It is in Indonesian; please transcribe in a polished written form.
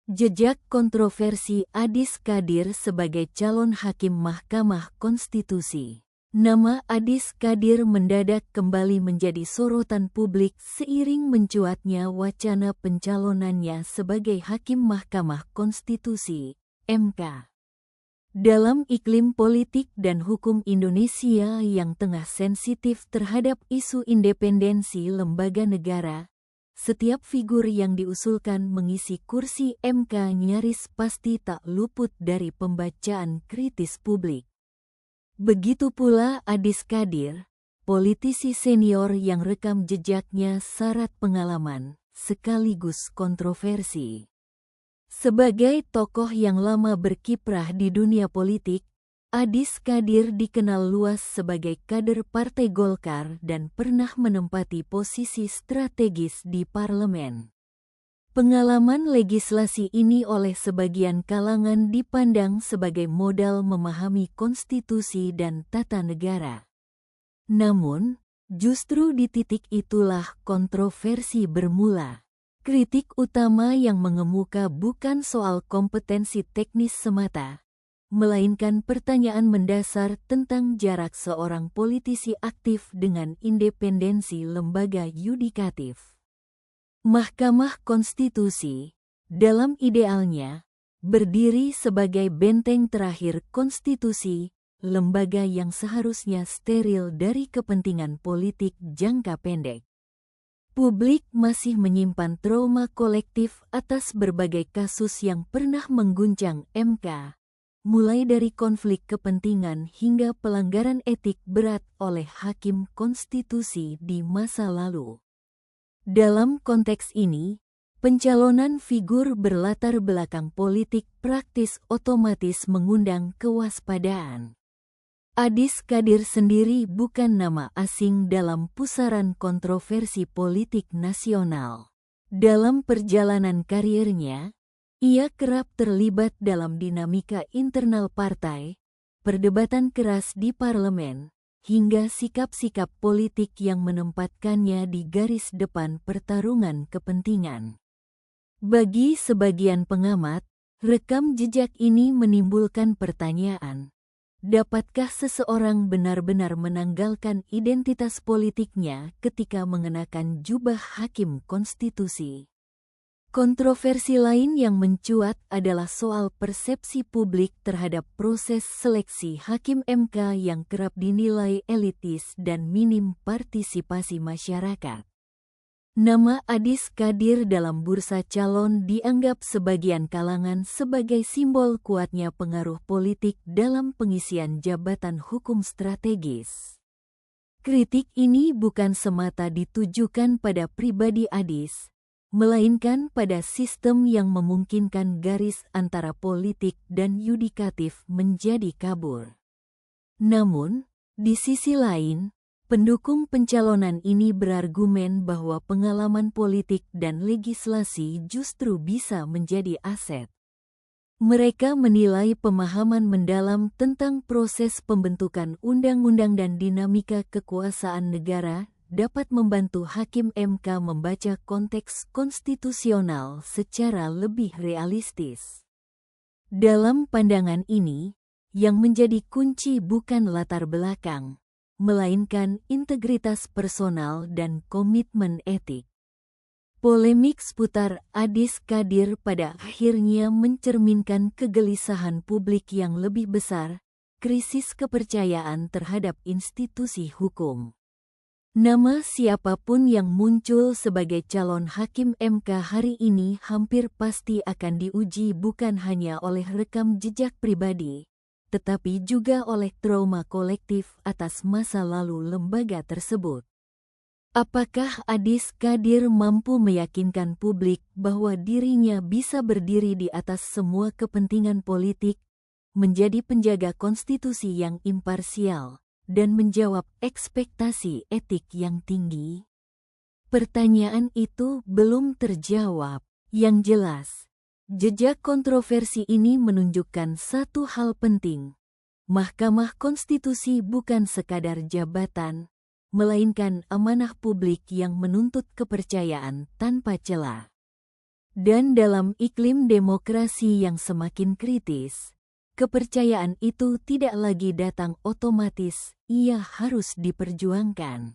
Jejak kontroversi Adis Kadir sebagai calon hakim Mahkamah Konstitusi. Nama Adis Kadir mendadak kembali menjadi sorotan publik seiring mencuatnya wacana pencalonannya sebagai hakim Mahkamah Konstitusi, MK. Dalam iklim politik dan hukum Indonesia yang tengah sensitif terhadap isu independensi lembaga negara, setiap figur yang diusulkan mengisi kursi MK nyaris pasti tak luput dari pembacaan kritis publik. Begitu pula Adis Kadir, politisi senior yang rekam jejaknya syarat pengalaman, sekaligus kontroversi. Sebagai tokoh yang lama berkiprah di dunia politik, Adis Kadir dikenal luas sebagai kader Partai Golkar dan pernah menempati posisi strategis di parlemen. Pengalaman legislasi ini oleh sebagian kalangan dipandang sebagai modal memahami konstitusi dan tata negara. Namun, justru di titik itulah kontroversi bermula. Kritik utama yang mengemuka bukan soal kompetensi teknis semata, melainkan pertanyaan mendasar tentang jarak seorang politisi aktif dengan independensi lembaga yudikatif. Mahkamah Konstitusi, dalam idealnya, berdiri sebagai benteng terakhir konstitusi, lembaga yang seharusnya steril dari kepentingan politik jangka pendek. Publik masih menyimpan trauma kolektif atas berbagai kasus yang pernah mengguncang MK, mulai dari konflik kepentingan hingga pelanggaran etik berat oleh hakim konstitusi di masa lalu. Dalam konteks ini, pencalonan figur berlatar belakang politik praktis otomatis mengundang kewaspadaan. Adis Kadir sendiri bukan nama asing dalam pusaran kontroversi politik nasional. Dalam perjalanan karirnya, ia kerap terlibat dalam dinamika internal partai, perdebatan keras di parlemen, hingga sikap-sikap politik yang menempatkannya di garis depan pertarungan kepentingan. Bagi sebagian pengamat, rekam jejak ini menimbulkan pertanyaan, dapatkah seseorang benar-benar menanggalkan identitas politiknya ketika mengenakan jubah hakim konstitusi? Kontroversi lain yang mencuat adalah soal persepsi publik terhadap proses seleksi hakim MK yang kerap dinilai elitis dan minim partisipasi masyarakat. Nama Adis Kadir dalam bursa calon dianggap sebagian kalangan sebagai simbol kuatnya pengaruh politik dalam pengisian jabatan hukum strategis. Kritik ini bukan semata ditujukan pada pribadi Adis, melainkan pada sistem yang memungkinkan garis antara politik dan yudikatif menjadi kabur. Namun, di sisi lain, pendukung pencalonan ini berargumen bahwa pengalaman politik dan legislasi justru bisa menjadi aset. Mereka menilai pemahaman mendalam tentang proses pembentukan undang-undang dan dinamika kekuasaan negara dapat membantu hakim MK membaca konteks konstitusional secara lebih realistis. Dalam pandangan ini, yang menjadi kunci bukan latar belakang, melainkan integritas personal dan komitmen etik. Polemik seputar Adis Kadir pada akhirnya mencerminkan kegelisahan publik yang lebih besar, krisis kepercayaan terhadap institusi hukum. Nama siapapun yang muncul sebagai calon hakim MK hari ini hampir pasti akan diuji bukan hanya oleh rekam jejak pribadi, tetapi juga oleh trauma kolektif atas masa lalu lembaga tersebut. Apakah Adis Kadir mampu meyakinkan publik bahwa dirinya bisa berdiri di atas semua kepentingan politik, menjadi penjaga konstitusi yang imparsial, dan menjawab ekspektasi etik yang tinggi? Pertanyaan itu belum terjawab. Yang jelas, jejak kontroversi ini menunjukkan satu hal penting. Mahkamah Konstitusi bukan sekadar jabatan, melainkan amanah publik yang menuntut kepercayaan tanpa celah. Dan dalam iklim demokrasi yang semakin kritis, kepercayaan itu tidak lagi datang otomatis, ia harus diperjuangkan.